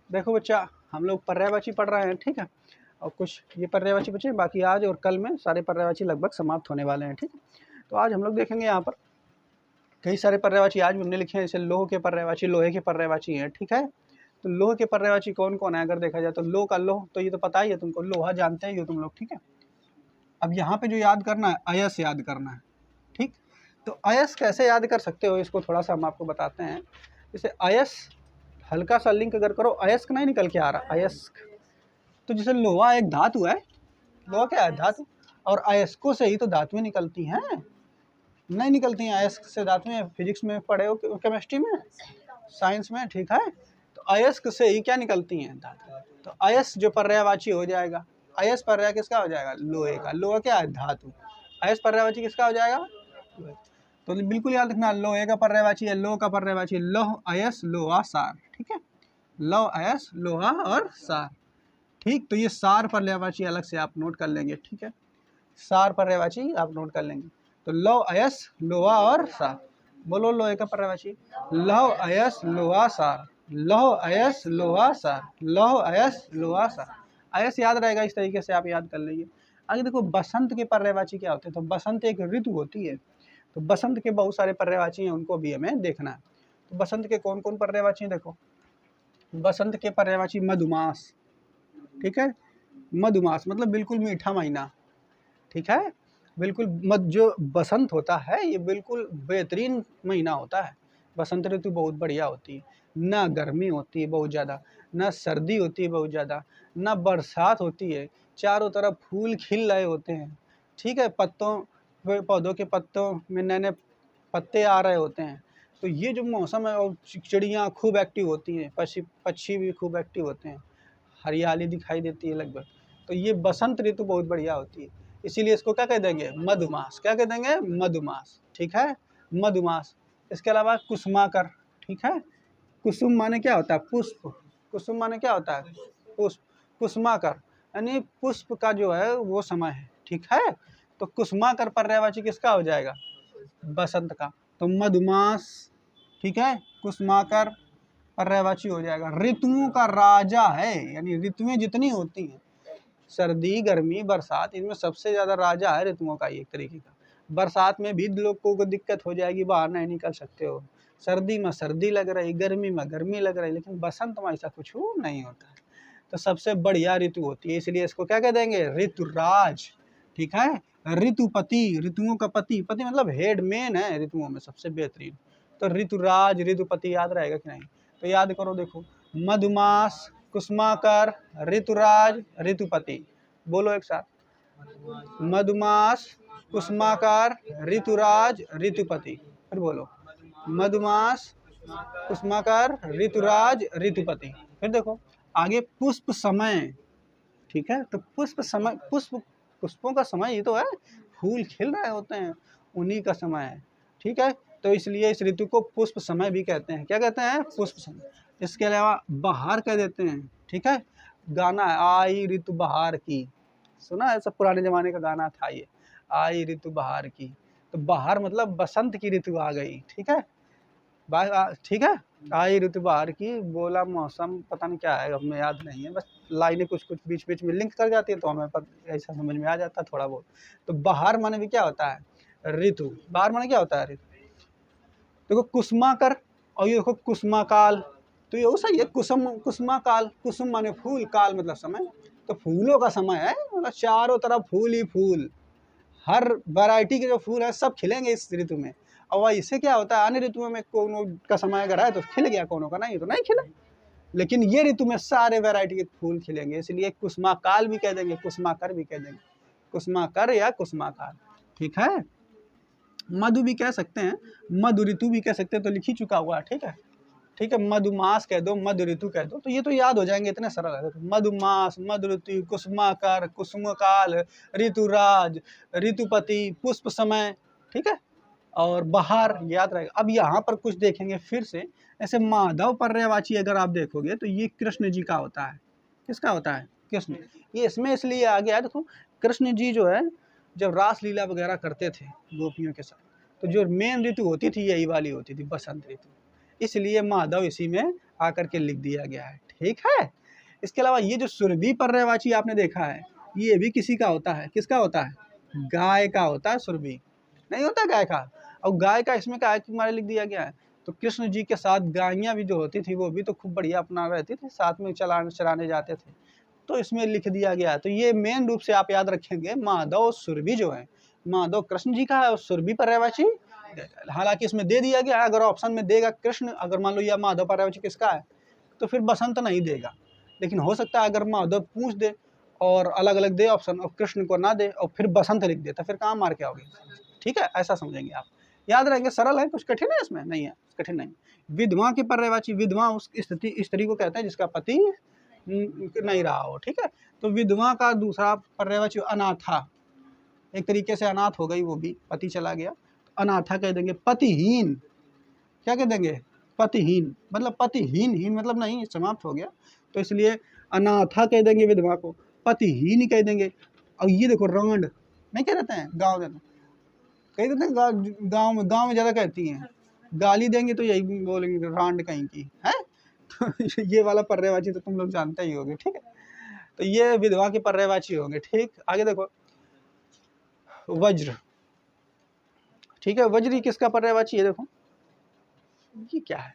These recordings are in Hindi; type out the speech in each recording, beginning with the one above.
देखो बच्चा, हम लोग पर्यायवाची पढ़ रहे हैं, ठीक है, और कुछ ये पर्यायवाची बचे, बाकी आज और कल में सारे पर्यायवाची लगभग समाप्त होने वाले हैं, ठीक है। तो आज हम लोग देखेंगे यहाँ पर कई सारे पर्यायवाची आज भी हमने लिखे हैं, जैसे लोह के पर्यायवाची, लोहे के पर्यायवाची हैं, ठीक है। तो लोह के पर्यायवाची कौन कौन है अगर देखा जाए तो लोह का लोह, तो ये तो पता ही है तुमको, लोहा जानते ही हो तुम लोग, ठीक है। अब यहाँ पे जो याद करना है, अयस याद करना है, ठीक। तो अयस कैसे याद कर सकते हो, इसको थोड़ा सा हम आपको बताते हैं। जैसे अयस, हल्का सा लिंक अगर करो, अयस्क नहीं निकल के आ रहा, अयस्क, तो जैसे लोहा एक धातु है, लोहा क्या है, धातु, और अयस्कों से ही तो धातुएं निकलती हैं, नहीं निकलती हैं अयस्क से धातुएं, फिजिक्स में पढ़े हो, केमिस्ट्री में, साइंस में, ठीक है। तो अयस्क से ही क्या निकलती हैं, धातु। तो अयस जो पर्यायवाची हो जाएगा, अयस पर्याय किसका हो जाएगा, लोहे का, लोहा क्या है, धातु, अयस पर्यायवाची किसका हो जाएगा, तो बिल्कुल याद रखना, लोहे का पर्यायवाची है, लोह का पर्यायवाची लोह, अयस, लोहा, सार, ठीक है, लौह, अयस, लोहा और सार, ठीक। तो ये सार पर्यायवाची अलग से आप नोट कर लेंगे, ठीक है, सार पर्यायवाची आप नोट कर लेंगे। तो लौह, अयस, लोहा और सार, बोलो लोहे का पर्यायवाची, लौह, अयस, लोहा, सार, लौह, अयस, लोहा, सार, लौह, अयस, लोहा, सार, अयस याद रहेगा, इस तरीके से आप याद कर लीजिए। आगे देखो बसंत के पर्यायवाची क्या होते हैं, तो बसंत एक ऋतु होती है, तो बसंत के बहुत सारे पर्यायवाची हैं, उनको भी हमें देखना है। तो बसंत के कौन कौन पर्यायवाची हैं, देखो बसंत के पर्यायवाची मधुमास, ठीक है, मधुमास मतलब बिल्कुल मीठा महीना, ठीक है, बिल्कुल जो बसंत होता है ये बिल्कुल बेहतरीन महीना होता है, बसंत ऋतु बहुत बढ़िया होती है, ना गर्मी होती है बहुत ज़्यादा, ना सर्दी होती है बहुत ज़्यादा, ना बरसात होती है, चारों तरफ फूल खिल रहे होते हैं, ठीक है, पौधों के पत्तों में नए नए पत्ते आ रहे होते हैं। तो ये जो मौसम है, और चिड़ियाँ खूब एक्टिव होती हैं, पक्षी भी खूब एक्टिव होते हैं, हरियाली दिखाई देती है लगभग, तो ये बसंत ऋतु बहुत बढ़िया होती है, इसीलिए इसको क्या कह देंगे, मधुमास, क्या कह देंगे, मधुमास, ठीक है, मधुमास। इसके अलावा कुसुमाकर, ठीक है, कुसुम माने क्या होता है, पुष्प, कुसुम माने क्या होता है, पुष्प, कुसुमाकर यानी पुष्प का जो है वो समय है, ठीक है। तो कुसुमाकर पर्यायवाची किसका हो जाएगा, बसंत का, तो मधुमास, ठीक है, कुसुमाकर पर्यायवाची हो जाएगा। ऋतुओं का राजा है, यानी ऋतुएं जितनी होती हैं, सर्दी, गर्मी, बरसात, इनमें सबसे ज़्यादा राजा है ऋतुओं का एक तरीके का। बरसात में भी लोगों को दिक्कत हो जाएगी, बाहर नहीं निकल सकते हो, सर्दी में सर्दी लग रही, गर्मी में गर्मी लग रही, लेकिन बसंत में ऐसा कुछ नहीं होता है। तो सबसे बढ़िया ऋतु होती है, इसलिए इसको क्या कह देंगे, ऋतुराज, ठीक है, ऋतुपति, ऋतुओं का पति, पति मतलब हेड, मेन है ऋतुओं में सबसे बेहतरीन, तो ऋतुराज, ऋतुपति याद रहेगा कि नहीं, तो याद करो, देखो मधुमास, कुसुमाकर, ऋतुराज, ऋतुपति, बोलो एक साथ, मधुमास, कुसुमाकर, ऋतुराज, ऋतुपति, फिर बोलो, मधुमास, कुसुमाकर, ऋतुराज, ऋतुपति। फिर देखो आगे पुष्प समय, ठीक है, तो पुष्प समय, पुष्पों का समय ही तो है, फूल खिल रहे होते हैं, उन्हीं का समय है, ठीक है। तो इसलिए इस ऋतु को पुष्प समय भी कहते हैं, क्या कहते हैं, पुष्प समय। इसके अलावा बहार कह देते हैं, ठीक है, गाना है आई ऋतु बहार की, सुना है, सब पुराने जमाने का गाना था ये, आई ऋतु बहार की, तो बहार मतलब बसंत की ऋतु आ गई, ठीक है, ठीक है, आई ऋतु बहार की, बोला मौसम, पता नहीं क्या है, हमें याद नहीं है, बस लाइनें कुछ कुछ बीच बीच में लिंक कर जाती है, तो हमें ऐसा समझ में आ जाता है थोड़ा बहुत। तो बहार माने भी क्या होता है, ऋतु, बहार माने क्या होता है, ऋतु। देखो कुसुमाकर, और ये देखो कुसुमाकाल, तो ये सही है, कुसुमाकाल, कुसुम माने फूल, काल मतलब समय, तो फूलों का समय है, मतलब चारों तरफ फूल ही फूल, हर वैरायटी के जो फूल है सब खिलेंगे इस ऋतु में। और वह इससे क्या होता है, अन्य ऋतुओं में कोनो का समय अगर है तो खिल गया, कोनो का नहीं तो नहीं खिला, लेकिन ये ऋतु में सारे वैरायटी के फूल खिलेंगे, इसलिए कुसुमाकाल भी कह देंगे, कुसुमाकर भी कह देंगे, कुसुमाकर या कुसुमाकाल, ठीक है। मधु भी कह सकते हैं, मधु ऋतु भी कह सकते हैं, तो लिख ही चुका हुआ है, ठीक है, ठीक है, मधुमास कह दो, मधु ऋतु कह दो, तो ये तो याद हो जाएंगे, इतने सरल है। मधुमास, मधु ऋतु, कुसुमाकर, कुसुमकाल, ऋतुराज, ऋतुपति, पुष्प समय, ठीक है, और बहार याद रहेगा। अब यहाँ पर कुछ देखेंगे फिर से, ऐसे माधव पर्यायवाची अगर आप देखोगे तो ये कृष्ण जी का होता है, किसका होता है, कृष्ण, ये इसमें इसलिए आ गया, देखो कृष्ण जी जो है जब रास लीला वगैरह करते थे गोपियों के साथ, तो जो मेन ऋतु होती थी यही वाली होती थी, बसंत ऋतु, इसलिए माधव इसी में आकर के लिख दिया गया है। ठीक है। इसके अलावा ये जो सुरभि पर्यायवाची आपने देखा है, ये भी किसी का होता है। किसका होता है? गाय का होता है सुरभि, नहीं होता गाय का। और गाय का इसमें गाय के मारे लिख दिया गया है। तो कृष्ण जी के साथ गायियाँ भी जो होती थी वो भी तो खूब बढ़िया अपना रहती थी, साथ में चराने जाते थे, तो इसमें लिख दिया गया है। तो ये मेन रूप से आप याद रखेंगे, माधव और सुरभि जो है, माधव कृष्ण जी का है और सुरभि पर्यायवाची। हालांकि इसमें दे दिया गया है, अगर ऑप्शन में देगा कृष्ण, अगर मान लो यह माधव पर्यायवाची किसका है, तो फिर बसंत नहीं देगा। लेकिन हो सकता है अगर माधव पूछ दे और अलग अलग दे ऑप्शन और कृष्ण को ना दे और फिर बसंत लिख दे, तो फिर कहाँ मार के आओगे? ठीक है, ऐसा समझेंगे आप, याद रहेंगे। सरल है, कुछ कठिन है इसमें नहीं है, कठिन नहीं। विधवा की पर्यायवाची, विधवा उस स्त्री को कहते हैं जिसका पति नहीं रहा हो। ठीक है, तो विधवा का दूसरा पर्यायवाची अनाथा, एक तरीके से अनाथ हो गई, वो भी पति चला गया, अनाथा कह देंगे। पतिहीन, क्या कह देंगे? पतिहीन, मतलब पतिहीन, हीन मतलब नहीं, समाप्त हो गया, तो इसलिए अनाथा कह देंगे विधवा को, पतिहीन ही कह देंगे। और ये देखो रांड नहीं कह देते हैं, गाँव में कह देते हैं, गाँव में ज़्यादा कहती हैं, गाली देंगे तो यही बोलेंगे रांड कहीं की है। तो ये वाला पर्यायवाची तो तुम लोग जानते ही होगे। ठीक है, तो ये विधवा के पर्यायवाची होंगे। ठीक, आगे देखो वज्र। ठीक है, वज्र किसका पर्यायवाची है? देखो ये क्या है,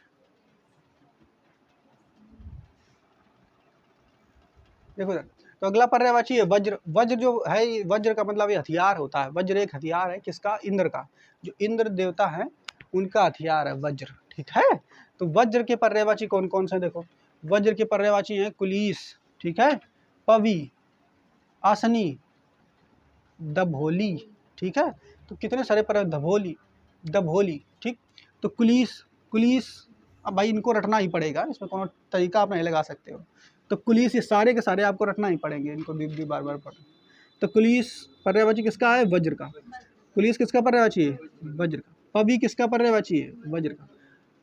देखो तो अगला पर्यायवाची है वज्र। वज्र जो है, वज्र का मतलब ये हथियार होता है। वज्र एक हथियार है, किसका? इंद्र का, जो इंद्र देवता है उनका हथियार है वज्र। ठीक है, तो वज्र के पर्यायवाची कौन कौन से? देखो वज्र के पर्यायवाची हैं कुलीस, ठीक है, पवी, आसनी, दभोली। ठीक है, तो कितने सारे पर्याय, दभोली, दभोली। ठीक, तो कुलीस, कुलीस, अब भाई इनको रटना ही पड़ेगा, इसमें कोनो तरीका आप नहीं लगा सकते हो। तो कुलीस, ये सारे के सारे आपको रटना ही पड़ेंगे, इनको भी बार बार पढ़। तो कुलीस पर्यायवाची किसका है? वज्र का। कुलीस किसका पर्यायवाची है? वज्र का। पवी किसका पर्यायवाची है? वज्र का।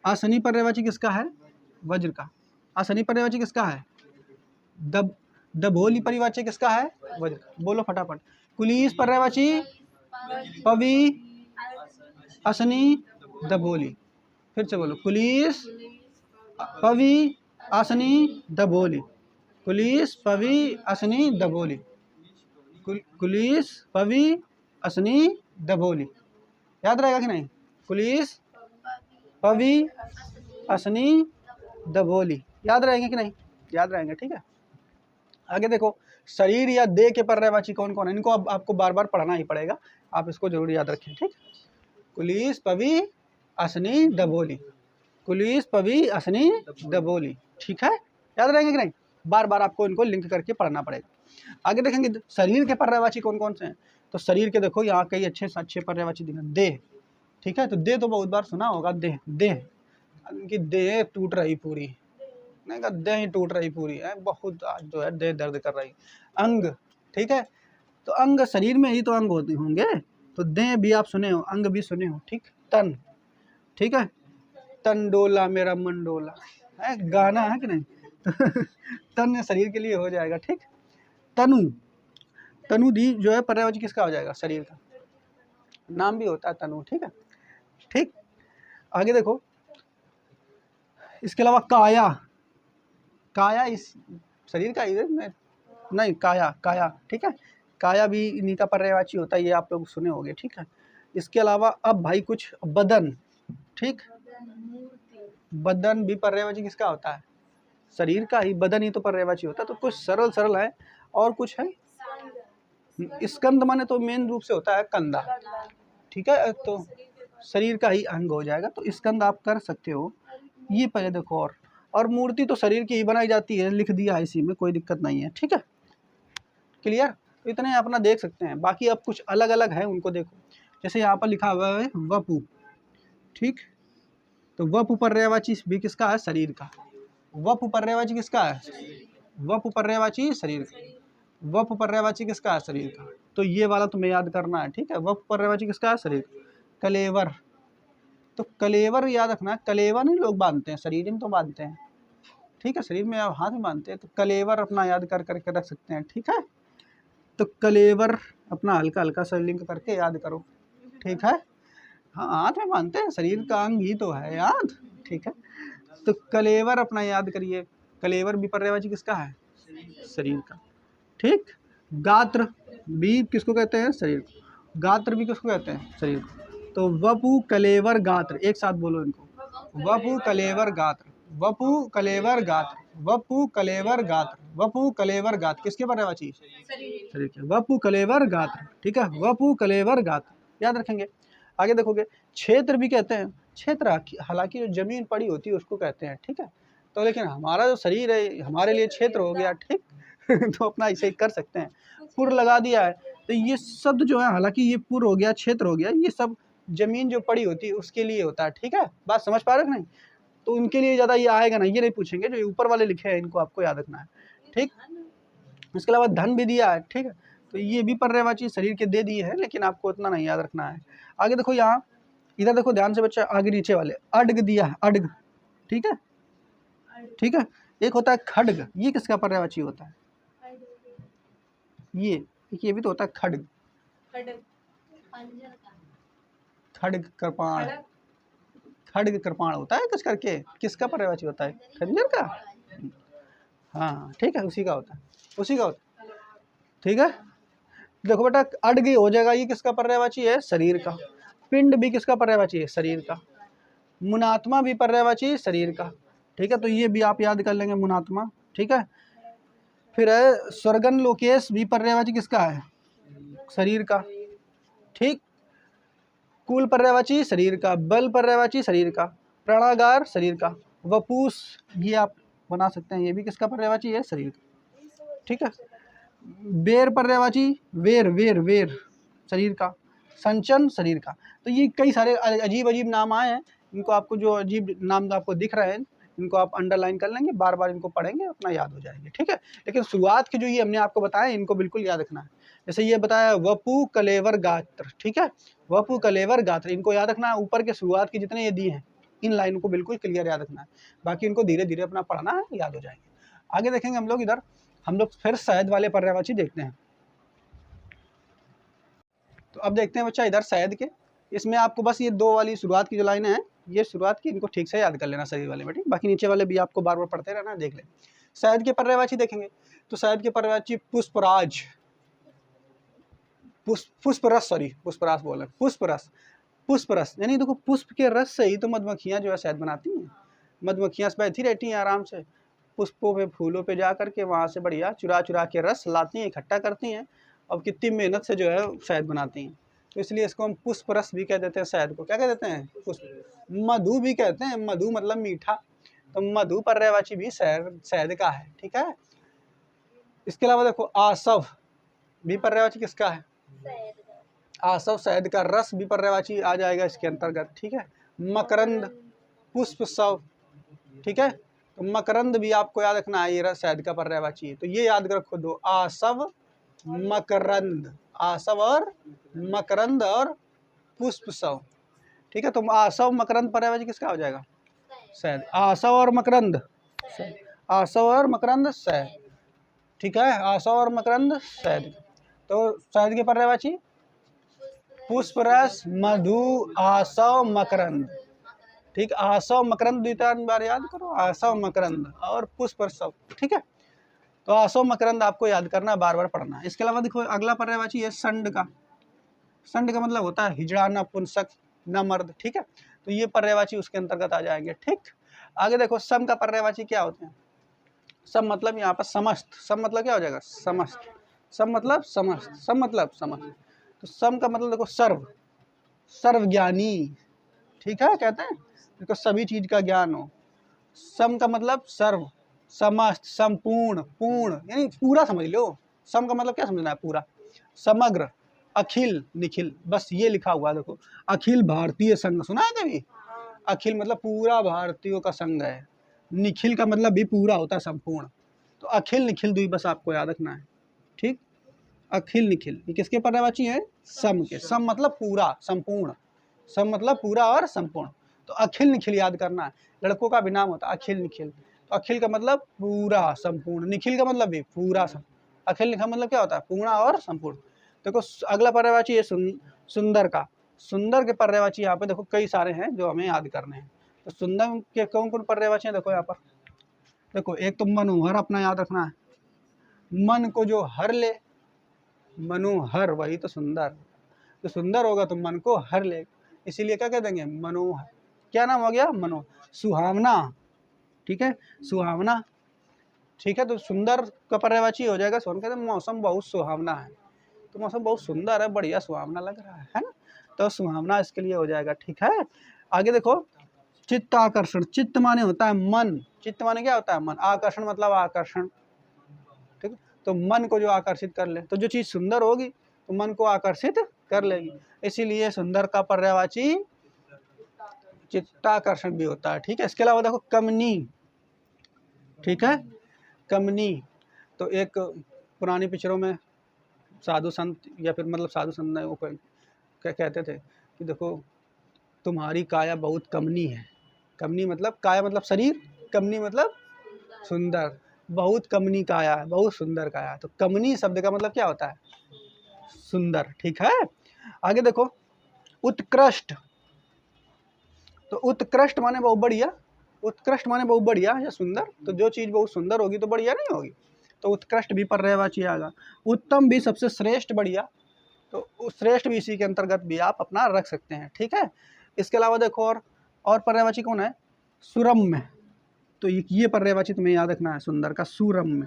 आसनी पर्यायवाची किसका है? वज्र का। आसनी पर्यायवाची किसका है? दभोली पर्यायवाची किसका है? वज्र का। बोलो फटाफट। कुलीस पर्यायवाची, पवी, असनी, दभोली। फिर से बोलो, कुलीस, पवी, असनी, दभोली। कुलीस, पवी, असनी, दभोली। कुलीस, पवी, असनी, दभोली। याद रहेगा कि नहीं? कुलीस, पवी, असनी, दभोली, याद रहेंगे कि नहीं? याद रहेंगे। ठीक है, आगे देखो शरीर या देह के पर्यायवाची कौन कौन है? इनको अब आपको बार बार पढ़ना ही पड़ेगा, आप इसको जरूर याद रखें। ठीक, कुलीस, पवी, असनी, दभोली। कुलीस, पवी, असनी, दभोली। ठीक है, याद रहेंगे कि नहीं? बार बार आपको इनको लिंक करके पढ़ना पड़ेगा। आगे देखेंगे शरीर के पर्यायवाची कौन कौन से हैं। तो शरीर के देखो यहाँ कई अच्छे पर्यायवाची दिखे। देह, ठीक है, तो देह तो बहुत बार सुना होगा। देह, देह की देह टूट रही पूरी, नहीं का देह ही टूट रही पूरी है, बहुत आज जो है देह दर्द कर रही। अंग, ठीक है, तो अंग शरीर में ही तो अंग होते होंगे, तो देह भी आप सुने हो, अंग भी सुने हो। ठीक, तन, ठीक है, तन डोला मेरा मन डोला, है गाना है कि नहीं? तन शरीर के लिए हो जाएगा। ठीक, तनु, तनु दी जो है पर्यायवाची किसका हो जाएगा? शरीर का, नाम भी होता है तनु। ठीक है, ठीक, आगे देखो इसके अलावा काया, काया इस शरीर का ही नहीं, काया, काया, ठीक है, काया भी इन्हीं का पर्यायवाची होता है, ये आप लोग सुने होंगे। ठीक है, इसके अलावा अब भाई कुछ बदन, ठीक, बदन भी पर्यायवाची किसका होता है? शरीर का ही, बदन ही तो पर्यायवाची होता है। तो कुछ सरल सरल है और कुछ है। स्कंद माने तो मेन रूप से होता है कंधा, ठीक है, तो शरीर का ही अंग हो जाएगा, तो स्कंद आप कर सकते हो। ये पहले देखो, और मूर्ति तो शरीर की ही बनाई जाती है, लिख दिया है इसी में, कोई दिक्कत नहीं है। ठीक है, क्लियर? तो इतने अपना देख सकते हैं, बाकी अब कुछ अलग अलग है उनको देखो। जैसे यहाँ पर लिखा हुआ है वपु, ठीक, तो वपु पर्यायवाची भी किसका है? शरीर का। वपु पर्यायवाची किसका है? वपु पर्यायवाची शरीर का। वपु पर्यायवाची किसका है? शरीर का। तो ये वाला तुम्हें याद करना है। ठीक है, वपु पर्यायवाची किसका है? शरीर का। कलेवर, तो कलेवर याद रखना, कलेवर नहीं लोग बांधते हैं, शरीर में तो बांधते हैं। ठीक है, शरीर में आप हाथ में बांधते हैं, तो कलेवर अपना याद कर करके रख सकते हैं। ठीक है, तो कलेवर अपना हल्का हल्का सा लिंक करके याद करो। ठीक है, हाँ हाथ में बांधते हैं, शरीर का अंग ही तो है याद। ठीक है, तो कलेवर अपना याद करिए। कलेवर भी पर्यायवाची किसका है? शरीर का। ठीक। गात्र भी किसको कहते हैं? शरीर को। गात्र भी किसको कहते हैं? शरीर को। तो वपु कलेवर गात्र, एक साथ बोलो इनको, वपु कलेवर गात्र, वपु कलेवर गात्र, वपु कलेवर गात्र, वपु कलेवर गात्र, किसके पर्यायवाची? शरीर के। वपु कलेवर गात्र, ठीक है, वपु कलेवर गात्र, याद रखेंगे। आगे देखोगे, क्षेत्र भी कहते हैं। क्षेत्र हालांकि जो जमीन पड़ी होती है उसको कहते हैं, ठीक है। तो लेकिन हमारा जो शरीर है हमारे लिए क्षेत्र हो गया, ठीक। तो अपना ऐसे ही कर सकते हैं, पुर लगा दिया है। तो ये शब्द जो है, हालांकि ये पुर हो गया, क्षेत्र हो गया, ये सब जमीन जो पड़ी होती है उसके लिए होता है, ठीक है। बात समझ पा रहे हो नहीं? तो उनके लिए ज़्यादा ये आएगा ना, ये नहीं पूछेंगे, जो ऊपर वाले लिखे हैं इनको आपको याद रखना है, ठीक। इसके अलावा धन भी दिया है, ठीक है। तो ये भी पर्यायवाची शरीर के दे दिए हैं, लेकिन आपको उतना नहीं याद रखना है। आगे देखो, यहाँ इधर देखो ध्यान से बच्चा, आगे नीचे वाले अड्ग दिया है, अड्ग, ठीक है, ठीक है। एक होता है खड्ग, ये किसका पर्यायवाची होता है? ये भी तो होता है खड्ग, खड्ग कृपाण, खड्ग कृपाण होता है किस करके, किसका पर्यायवाची होता है? खंजर का। हाँ ठीक है, उसी का होता है, उसी का होता है, ठीक है। देखो बेटा, अड्ग हो जाएगा, ये किसका पर्यायवाची है? शरीर का। पिंड भी किसका पर्यायवाची है? शरीर का। मुनात्मा भी पर्यायवाची शरीर का, ठीक है। तो ये भी आप याद कर लेंगे, मुनात्मा, ठीक है। फिर है स्वर्गन लोकेश भी पर्यायवाची किसका है? शरीर का, ठीक। कुल पर्यायवाची शरीर का, बल पर्यायवाची शरीर का, प्राणागार शरीर का, वपूस ये आप बना सकते हैं, ये भी किसका पर्यायवाची है? शरीर का, ठीक है। बेर पर्यायवाची, वेर वेर वेर शरीर का, संचन शरीर का। तो ये कई सारे अजीब अजीब नाम आए हैं, इनको आपको जो अजीब नाम आपको दिख रहे हैं इनको आप अंडरलाइन कर लेंगे, बार बार इनको पढ़ेंगे, अपना याद हो जाएंगे, ठीक है। लेकिन शुरुआत के जो ये हमने आपको बताया इनको बिल्कुल याद रखना है। जैसे ये बताया वपु कलेवर गात्र, ठीक है, वपु कलेवर गात्र, इनको याद रखना है। ऊपर के शुरुआत के जितने ये दिए हैं इन लाइन को बिल्कुल क्लियर याद रखना है, बाकी इनको धीरे धीरे अपना पढ़ना है, याद हो जाएंगे। आगे देखेंगे हम लोग, इधर हम लोग फिर शहद वाले पर्यायवाची देखते हैं। तो अब देखते हैं बच्चा इधर शहद के, इसमें आपको बस ये दो वाली शुरुआत की जो लाइनें हैं, ये शुरुआत की, इनको ठीक से याद कर लेना शरीर वाले में, ठीक। बाकी नीचे वाले भी आपको बार बार पढ़ते रहना, देख लें। शहद के पर्यायवाची देखेंगे, तो शहद के पर्यायवाची पुष्पराज, पुष्परस, सॉरी पुष्परास बोल रहे, पुष्परस, पुष्परस यानी देखो पुष्प के रस से ही तो मधुमक्खियां जो है शहद बनाती हैं। मधुमक्खियां बैठी रहती हैं आराम से, पुष्पों पे फूलों पे जा करके वहाँ से बढ़िया चुरा चुरा के रस लाती हैं, इकट्ठा करती हैं, और कितनी मेहनत से जो है शहद बनाती हैं। तो इसलिए इसको हम पुष्प रस भी कह देते हैं, शहद को क्या कह देते हैं? पुष्प। मधु भी कहते हैं, मधु मतलब मीठा, तो मधु पर्यायवाची भी शहद का है, ठीक है। इसके अलावा देखो आसव भी पर्यायवाची किसका है? आसव शहद का, रस भी पर्यायवाची आ जाएगा इसके अंतर्गत, ठीक है। मकरंद पुष्प सव, ठीक है। तो मकरंद भी आपको याद रखना है, ये रस शहद का पर्यायवाची है, तो ये याद रखो दो, आसव मकरंद, आसव और मकरंद और पुष्प सव, ठीक है। तो आसव मकरंद पर्यायवाची किसका हो जाएगा? शहद। आसव और मकरंद, आसव और मकरंद शहद, ठीक है, आसव और मकरंद शहद। तो शहद के पर्यायवाची पुष्परस, मधु, आसव, मकरंद, ठीक। आसव मकरंद द्वितीय बार याद करो, आसव मकरंद और पुष्परसव, ठीक है। तो आसव मकरंद आपको याद करना, बार बार पढ़ना। इसके अलावा देखो अगला पर्यायवाची है संड का। संड का मतलब होता है हिजड़ा, नपुंसक, न मर्द, ठीक है। तो ये पर्यायवाची उसके अंतर्गत आ जाएंगे, ठीक। आगे देखो सम का पर्यायवाची क्या होते हैं? सम मतलब यहाँ पर समस्त, सम मतलब क्या हो जाएगा? समस्त, सम मतलब समस्त, सम मतलब समस्त। तो सम का मतलब देखो सर्व, सर्वज्ञानी, ठीक है, कहते हैं देखो सभी चीज का ज्ञान हो। सम का मतलब सर्व, समस्त, संपूर्ण, पूर्ण यानी पूरा समझ लो। सम का मतलब क्या समझना है? पूरा, समग्र, अखिल, निखिल, बस ये लिखा हुआ देखो। अखिल भारतीय संघ सुना है कभी? अखिल मतलब पूरा भारतीयों का संघ है, निखिल का मतलब भी पूरा होता है, संपूर्ण। तो अखिल निखिल दुई बस आपको याद रखना है, ठीक। अखिल निखिल ये किसके पर्यायवाची है? सम के। सम मतलब पूरा, संपूर्ण, सम मतलब पूरा और संपूर्ण। तो अखिल निखिल याद करना है, लड़कों का भी नाम होता है अखिल निखिल। तो अखिल का मतलब पूरा संपूर्ण, निखिल का मतलब भी पूरा अखिल का मतलब क्या होता है? पूर्ण और संपूर्ण। देखो अगला पर्यायवाची है सुंदर का। सुंदर के पर्यायवाची यहाँ पे देखो कई सारे हैं जो हमें याद करने हैं। तो सुंदर के कौन कौन पर्यायवाची हैं देखो यहाँ पर, देखो एक तो मनोहर अपना याद रखना है, मन को जो हर ले, मनोहर वही तो सुंदर, तो सुंदर होगा तो मन को हर ले, इसीलिए क्या कह देंगे मनोहर। क्या नाम हो गया मनो, सुहावना, ठीक है सुहावना, ठीक है। तो सुंदर का पर्यायवाची हो जाएगा सोन, कहते हैं मौसम बहुत सुहावना है, तो मौसम बहुत सुंदर है, बढ़िया सुहावना लग रहा है ना, तो सुहावना इसके लिए हो जाएगा, ठीक है। आगे देखो चित्त आकर्षण, चित्त माने होता है मन, चित्त माने क्या होता है मन, आकर्षण मतलब आकर्षण, ठीक है। तो मन को जो आकर्षित कर ले, तो जो चीज सुंदर होगी तो मन को आकर्षित कर लेगी, इसीलिए सुंदर का पर्यायवाची चित्ताकर्षण भी होता है, ठीक है। इसके अलावा देखो कमनी, ठीक है कमनी, तो एक पुरानी पिक्चरों में साधु संत या फिर मतलब साधु संत वो क्या कहते थे कि देखो तुम्हारी काया बहुत कमनी है, कमनी मतलब काया मतलब शरीर, कमनी मतलब सुंदर, बहुत कमनी काया है, बहुत सुंदर काया, तो कमनी शब्द का मतलब क्या होता है सुंदर, ठीक है। आगे देखो उत्कृष्ट, तो उत्कृष्ट माने बहुत बढ़िया, उत्कृष्ट माने बहुत बढ़िया या सुंदर, तो जो चीज बहुत सुंदर होगी तो बढ़िया नहीं होगी, तो उत्कृष्ट भी पर्यायवाची आएगा। उत्तम भी सबसे श्रेष्ठ बढ़िया, तो श्रेष्ठ भी इसी के अंतर्गत भी आप अपना रख सकते हैं, ठीक है। इसके अलावा देखो और पर्यायवाची कौन है सुरम्य, तो ये पर्यायवाची तुम्हें याद रखना है सुंदर का सुरम्य,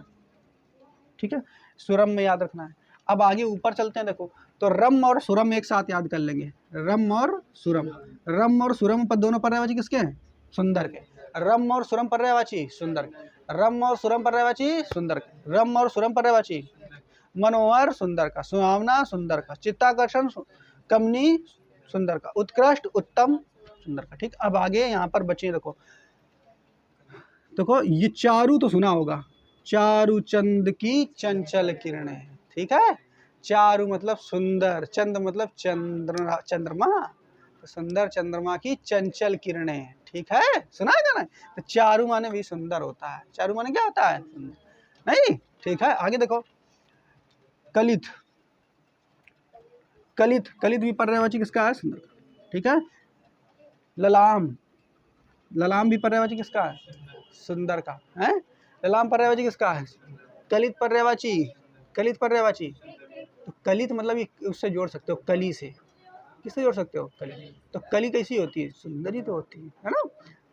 ठीक है सुरम्य याद रखना है। अब आगे ऊपर चलते हैं, देखो तो रम और सुरम एक साथ याद कर लेंगे, रम और सुरम, रम और सुरम पर दोनों पर्यायवाची किसके हैं सुंदर के, रम और सुरम पर्यायवाची सुंदर के, रम और सुरम पर्यायवाची सुंदर के, रम और सुरम पर्यायवाची मनोहर सुंदर का, सुहावना सुंदर का, चित्ताकर्षण कमनी सुंदर का, उत्कृष्ट उत्तम सुंदर का, ठीक। अब आगे यहाँ पर बच्चे देखो, देखो ये चारू तो सुना होगा, चारू चंद की चंचल किरणें, ठीक है चारू मतलब सुंदर, चंद मतलब चंद्रमा, तो सुंदर चंद्रमा की चंचल किरणें, ठीक है सुना है ना। तो चारू माने भी सुंदर होता है, चारू माने क्या होता है नहीं, ठीक है। आगे देखो कलित, कलित, कलित भी पर्यायवाची किसका है सुंदर, ठीक है। ललाम, ललाम भी पर्यायवाची किसका है सुंदर का है, ललाम पर्यायवाची किसका है कलित पर्यायवाची, कलित पर्यायवाची, तो कलित मतलब उससे जोड़ सकते हो कली से, किससे जोड़ सकते हो कली, तो कली कैसी होती है सुंदर ही तो होती है ना,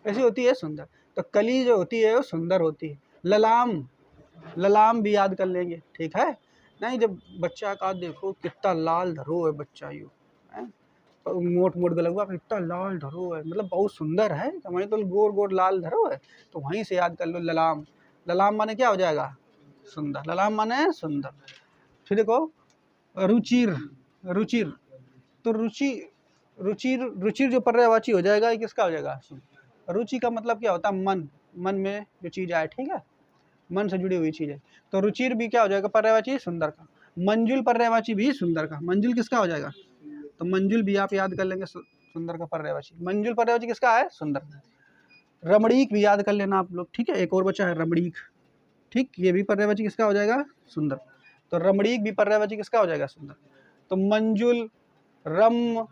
कैसी होती है सुंदर, तो कली जो होती है वो सुंदर होती है। ललाम, ललाम भी याद कर लेंगे, ठीक है। नहीं जब बच्चा का देखो कितना लाल धरो है बच्चा, यू मोट मोट गलगुआ इतना लाल धरो है, मतलब बहुत सुंदर है, हमारे तो गोर गोर लाल धरो है, तो वहीं से याद कर लो ललाम, ललाम माने क्या हो जाएगा सुंदर, ललाम माने सुंदर। फिर देखो रुचिर, रुचिर, तो रुचि, रुचिर, रुचिर जो पर्यायवाची हो जाएगा ये किसका हो जाएगा रुचि का मतलब क्या होता है मन, मन में जो चीज आए, ठीक है मन से जुड़ी हुई चीज है, तो रुचिर भी क्या हो जाएगा पर्यायवाची सुंदर का। मंजुल पर्यायवाची भी सुंदर का, मंजुल किसका हो जाएगा, तो मंजुल भी आप याद कर लेंगे सुंदर का पर्यायवाची, मंजुल पर्यायवाची किसका है सुंदर। रमणीक भी याद कर लेना आप लोग, ठीक है एक और बच्चा है रमणीक, ठीक ये भी पर्यायवाची किसका हो जाएगा सुंदर, तो रमणीक भी पर्यायवाची किसका हो जाएगा सुंदर। तो मंजुल, रम,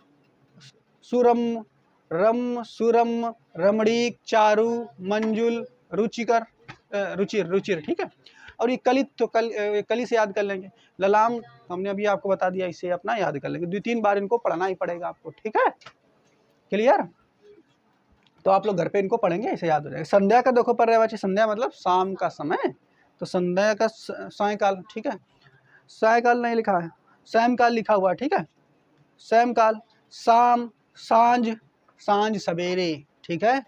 सुरम, रम सुरम, रमणीक, चारू, मंजुल, रुचिकर, रुचिर, रुचिर, ठीक है। और ये कलित तो कली से याद कर लेंगे, ललाम हमने अभी आपको बता दिया, इसे अपना याद कर लेंगे, 2-3 बार इनको पढ़ना ही पड़ेगा आपको, ठीक है क्लियर। तो आप लोग घर पे इनको पढ़ेंगे, इसे याद हो जाएगा। संध्या का देखो पर्यायवाची, संध्या मतलब शाम का समय, तो संध्या का सायकाल, ठीक है सायकाल नहीं लिखा है सायंकाल लिखा हुआ है, ठीक है सायंकाल, शाम, सांझ, सांझ सवेरे, ठीक है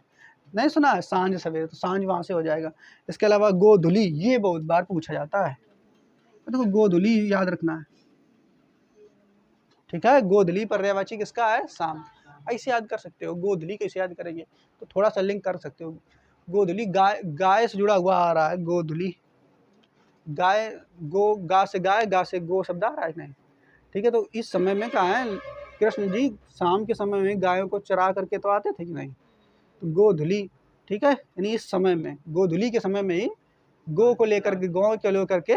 नहीं सुना है सांझ सवेरे, तो सांझ वहां से हो जाएगा। इसके अलावा गोधुली, ये बहुत बार पूछा जाता है, तो गोधुली याद रखना है, ठीक है गोधुली पर्यायवाची किसका है शाम, ऐसे याद कर सकते हो। गोधुली कैसे याद करेंगे, तो थोड़ा सा लिंक कर सकते हो, गोधुली गाय, गाय से जुड़ा हुआ आ रहा है गोधुली, गाय गो, गा से गाय, गा से गो शब्द आ रहा है नहीं, ठीक है। तो इस समय में क्या है कृष्ण जी शाम के समय में गायों को चरा करके तो आते थे कि नहीं, तो गोधुली, ठीक है यानी इस समय में गोधुली के समय में ही गो को लेकर के गाँव के लेकर के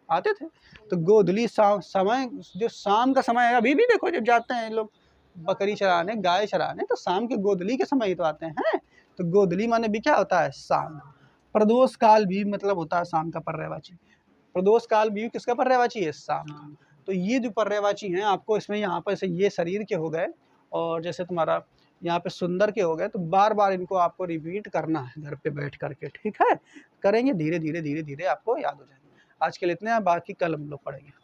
आते थे, तो गोधुली समय जो शाम का समय है, अभी भी देखो जब जाते हैं लोग बकरी चराने गाय चराने, तो शाम के गोधुली के समय ही तो आते हैं, तो गोधुली माने भी क्या होता है शाम। प्रदोष काल भी मतलब होता है शाम का पर्यायवाची। प्रदोष काल भी किसका पर्यायवाची है? शाम का। तो ये जो पर्यायवाची हैं आपको इसमें यहाँ पर से ये शरीर के हो गए और जैसे तुम्हारा यहाँ पे सुंदर के हो गए, तो बार बार इनको आपको रिपीट करना है घर पे बैठ करके, ठीक है। करेंगे धीरे धीरे धीरे धीरे आपको याद हो जाएंगे। आज के लिए इतने हैं, बाकी कल हम लोग पढ़ेंगे।